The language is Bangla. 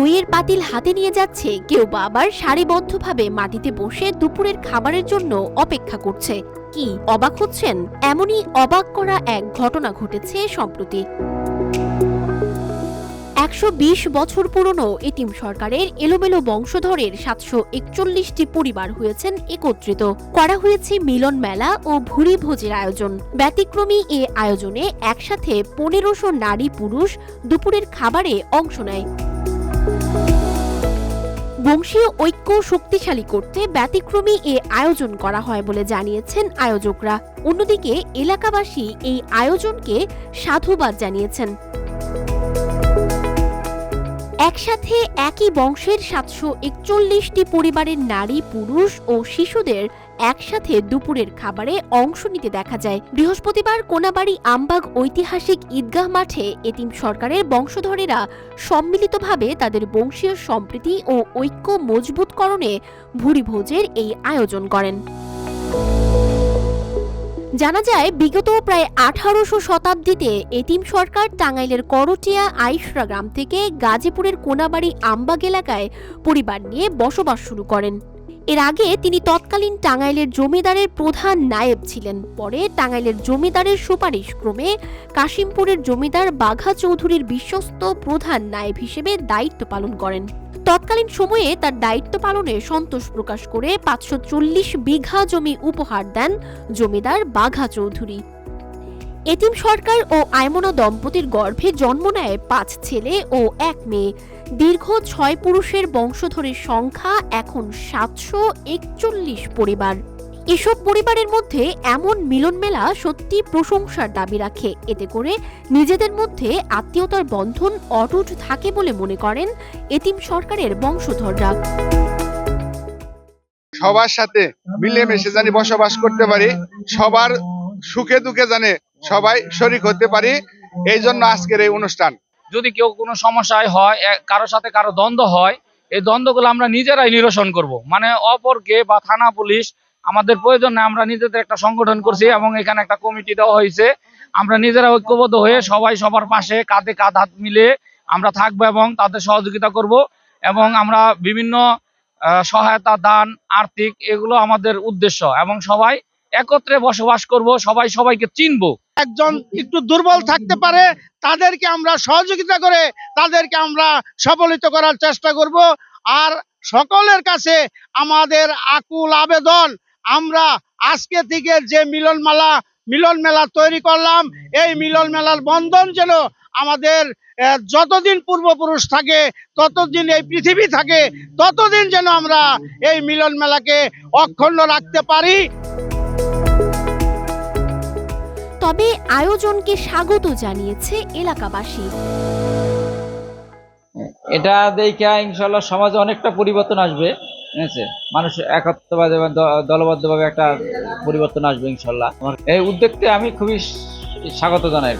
দইয়ের পাতিল হাতে নিয়ে যাচ্ছে, কেউ বা আবার সারিবদ্ধভাবে মাটিতে বসে দুপুরের খাবারের জন্য অপেক্ষা করছে। কি অবাক হচ্ছেন? এমনই অবাক করা এক ঘটনা ঘটেছে সম্প্রতি। ১২০ বছর পুরনো এতিম সরকারের এলোমেলো বংশধরের ৭৪১টি পরিবার হয়েছেন একত্রিত। করা হয়েছে মিলন মেলা ও ভুরি ভোজের আয়োজন। ব্যতিক্রমী এ আয়োজনে একসাথে ১৫০০ নারী পুরুষ দুপুরের খাবারে অংশ নেয়। বংশীয় ঐক্য শক্তিশালী করতে ব্যতিক্রমী এ আয়োজন করা হয় বলে জানিয়েছেন আয়োজকরা। অন্যদিকে এলাকাবাসী এই আয়োজনকে সাধুবাদ জানিয়েছেন। একসাথে একই বংশের ৭৪১টি পরিবারের নারী পুরুষ ও শিশুদের একসাথে দুপুরের খাবারে অংশ নিতে দেখা যায়। বৃহস্পতিবার কোনাবাড়ী আমবাগ ঐতিহাসিক ঈদগাহ মাঠে এতিম সরকারের বংশধরেরা সম্মিলিতভাবে তাদের বংশীয় সম্প্রীতি ও ঐক্য মজবুতকরণে ভুরিভোজের এই আয়োজন করেন। জানা যায়, বিগত প্রায় ১৮০০ শতাব্দীতে এতিম সরকার টাঙ্গাইলের করটিয়া আইশরা গ্রাম থেকে গাজীপুরের কোনাবাড়ী আমবাগ এলাকায় পরিবার নিয়ে বসবাস শুরু করেন। এর আগে তিনি তৎকালীন টাঙ্গাইলের জমিদারের প্রধান নায়েব ছিলেন। পরে টাঙ্গাইলের জমিদারের সুপারিশ ক্রমে কাশিমপুরের জমিদার বাঘা চৌধুরীর বিশ্বস্ত প্রধান নায়েব হিসেবে দায়িত্ব পালন করেন। তৎকালীন সময়ে তার দায়িত্ব পালনে সন্তোষ প্রকাশ করে ৫৪০ বিঘা জমি উপহার দেন জমিদার বাঘা চৌধুরী। এতিম সরকার ও আইমনা দম্পতির গর্ভে জন্ম নেয় ৫ ছেলে ও ১ মেয়ে। দীর্ঘ ৬ পুরুষের বংশধরের সংখ্যা এখন ৭৪১ পরিবার। এসব পরিবারের মধ্যে এমন মিলন মেলা সত্যি প্রশংসার দাবি রাখে। এতে করে নিজেদের মধ্যে আত্মীয়তার বন্ধন অটুট থাকে বলে মনে করেন এতিম সরকারের বংশধররা। সবার সাথে মিলেমিশে জানি বসবাস করতে পারি, সবার সুখে দুঃখে জানে সবাই শরীক হতে পারি, এই জন্য আজকের এই অনুষ্ঠান। যদি কেউ কোনো সমস্যায় হয়, কারোর সাথে কারো দ্বন্দ্ব হয়, এই দ্বন্দ্বগুলো আমরা নিজেরাই নিরসন করব। মানে অপরকে বা থানা পুলিশ আমাদের প্রয়োজন নেই, আমরা নিজেদের একটা সংগঠন করছি এবং এখানে একটা কমিটি দেওয়া হয়েছে। আমরা নিজেরা ঐক্যবদ্ধ হয়ে সবাই সবার পাশে কাঁধে কাঁধ হাত মিলে আমরা থাকবো এবং তাদের সহযোগিতা করব এবং আমরা বিভিন্ন সহায়তা দান আর্থিক এগুলো আমাদের উদ্দেশ্য এবং সবাই একত্রে বসবাস করব, সবাই সবাইকে চিনবো। একজন একটু দুর্বল থাকতে পারে, তাদেরকে আমরা সহযোগিতা করে তাদেরকে আমরা সফলিত করার চেষ্টা করব। আর সকলের কাছে আমাদের আকুল আবেদন, আমরা আজকে থেকে যে মিলন মেলা তৈরি করলাম, এই মিলন মেলার বন্ধন যেন আমাদের যতদিন পূর্বপুরুষ থাকে, ততদিন এই পৃথিবী থাকে, ততদিন যেন আমরা এই মিলন মেলাকে অক্ষুণ্ণ রাখতে পারি। তবে আয়োজনকে স্বাগত জানিয়েছে এলাকাবাসী। এটা দেখা ইনশাল্লাহ সমাজে অনেকটা পরিবর্তন আসবে। ঠিক আছে, মানুষ একত্রভাবে দলবদ্ধভাবে একটা পরিবর্তন আসবে ইনশাল্লাহ। এই উদ্যোগকে আমি খুবই স্বাগত জানাই।